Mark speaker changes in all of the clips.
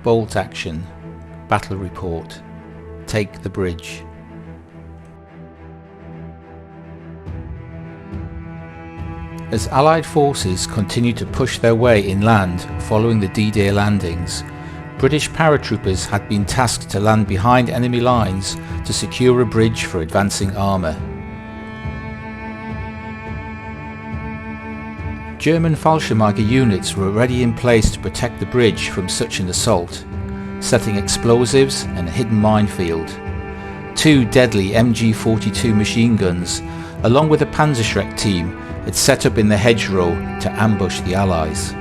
Speaker 1: Bolt action. Battle report. Take the bridge. As Allied forces continued to push their way inland following the D-Day landings, British paratroopers had been tasked to land behind enemy lines to secure a bridge for advancing armour. German Fallschirmjäger units were already in place to protect the bridge from such an assault, setting explosives and a hidden minefield. 2 deadly MG-42 machine guns, along with a Panzerschreck team, had set up in the Hedgerow to ambush the Allies.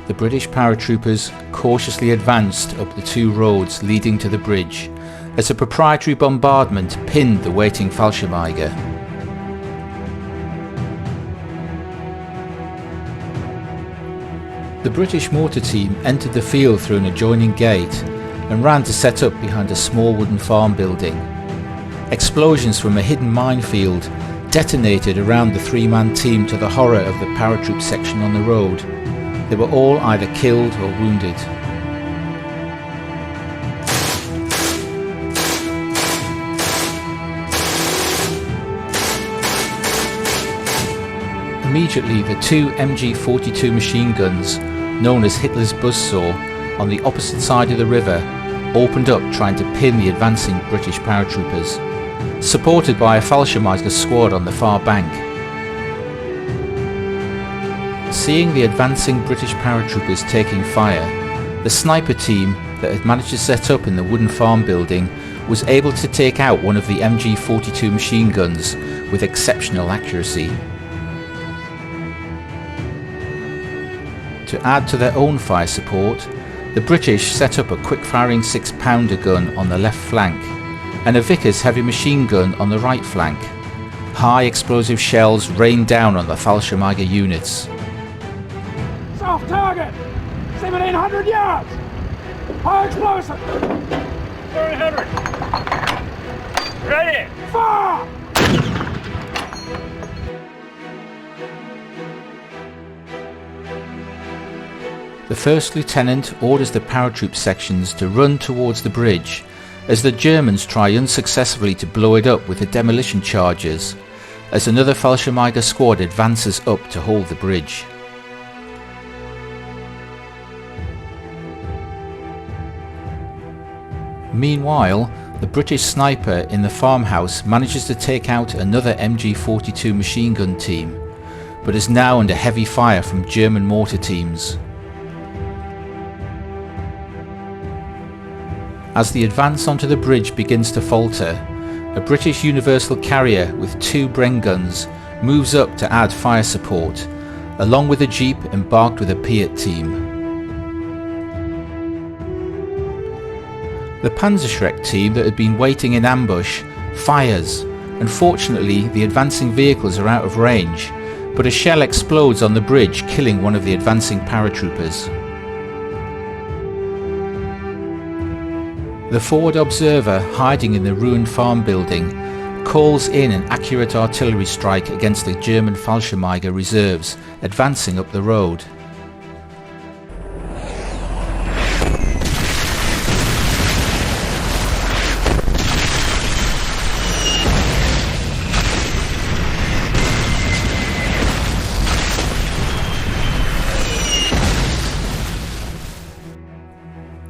Speaker 1: The British paratroopers cautiously advanced up the 2 roads leading to the bridge as a preparatory bombardment pinned the waiting Fallschirmjäger. The British Mortar Team entered the field through an adjoining gate and ran to set up behind a small wooden farm building. Explosions from a hidden minefield detonated around the 3-man team to the horror of the Paratroop Section on the road. They were all either killed or wounded. Immediately, the 2 MG-42 machine guns, known as Hitler's buzzsaw, on the opposite side of the river, opened up trying to pin the advancing British paratroopers, supported by a Fallschirmjäger squad on the far bank. Seeing the advancing British paratroopers taking fire, the sniper team that had managed to set up in the wooden farm building was able to take out one of the MG-42 machine guns with exceptional accuracy. To add to their own fire support, the British set up a quick-firing 6-pounder gun on the left flank and a Vickers heavy machine gun on the right flank. High explosive shells rained down on the Fallschirmjäger units.
Speaker 2: Soft target! 1700 yards! High explosive! 300! Ready! Fire!
Speaker 1: The First Lieutenant orders the paratroop sections to run towards the bridge as the Germans try unsuccessfully to blow it up with the demolition charges, as another Fallschirmjäger squad advances up to hold the bridge. Meanwhile, the British sniper in the farmhouse manages to take out another MG-42 machine gun team, but is now under heavy fire from German mortar teams. As the advance onto the bridge begins to falter, a British Universal Carrier with 2 Bren guns moves up to add fire support, along with a jeep embarked with a Piat team. The Panzerschreck team that had been waiting in ambush fires. Unfortunately, the advancing vehicles are out of range, but a shell explodes on the bridge, killing one of the advancing paratroopers. The forward observer, hiding in the ruined farm building, calls in an accurate artillery strike against the German Fallschirmjäger reserves advancing up the road.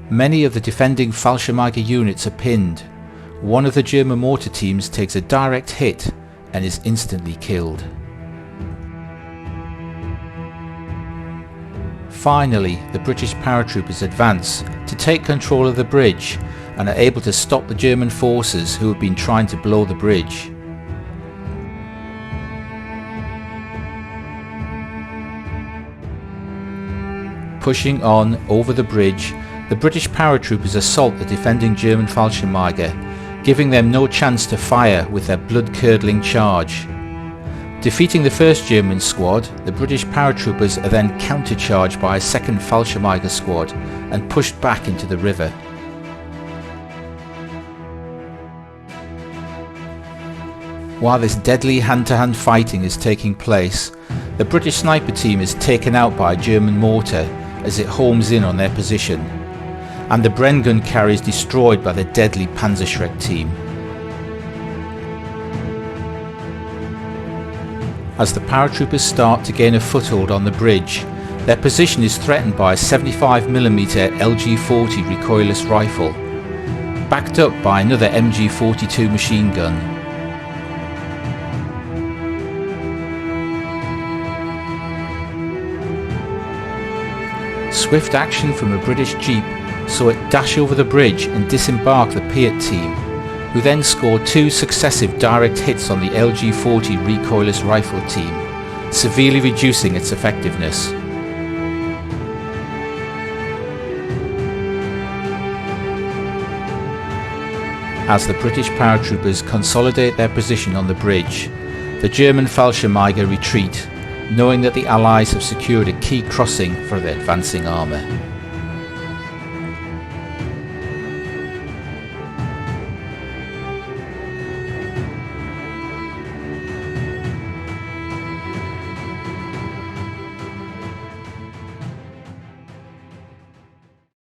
Speaker 1: Many of the defending Fallschirmjäger units are pinned. One of the German mortar teams takes a direct hit and is instantly killed. Finally, the British paratroopers advance to take control of the bridge and are able to stop the German forces who have been trying to blow the bridge. Pushing on over the bridge, the British paratroopers assault the defending German Fallschirmjäger, giving them no chance to fire with their blood-curdling charge. Defeating the first German squad, the British paratroopers are then countercharged by a second Fallschirmjäger squad and pushed back into the river. While this deadly hand-to-hand fighting is taking place, The British sniper team is taken out by a German mortar as it homes in on their position, and the Bren gun carrier is destroyed by the deadly Panzerschreck team. As the paratroopers start to gain a foothold on the bridge, their position is threatened by a 75mm LG-40 recoilless rifle, backed up by another MG-42 machine gun. Swift action from a British jeep saw it dash over the bridge and disembark the Piat team, who then scored 2 successive direct hits on the LG-40 recoilless rifle team, severely reducing its effectiveness. As the British paratroopers consolidate their position on the bridge, the German Fallschirmjäger retreat, knowing that the Allies have secured a key crossing for their advancing armour.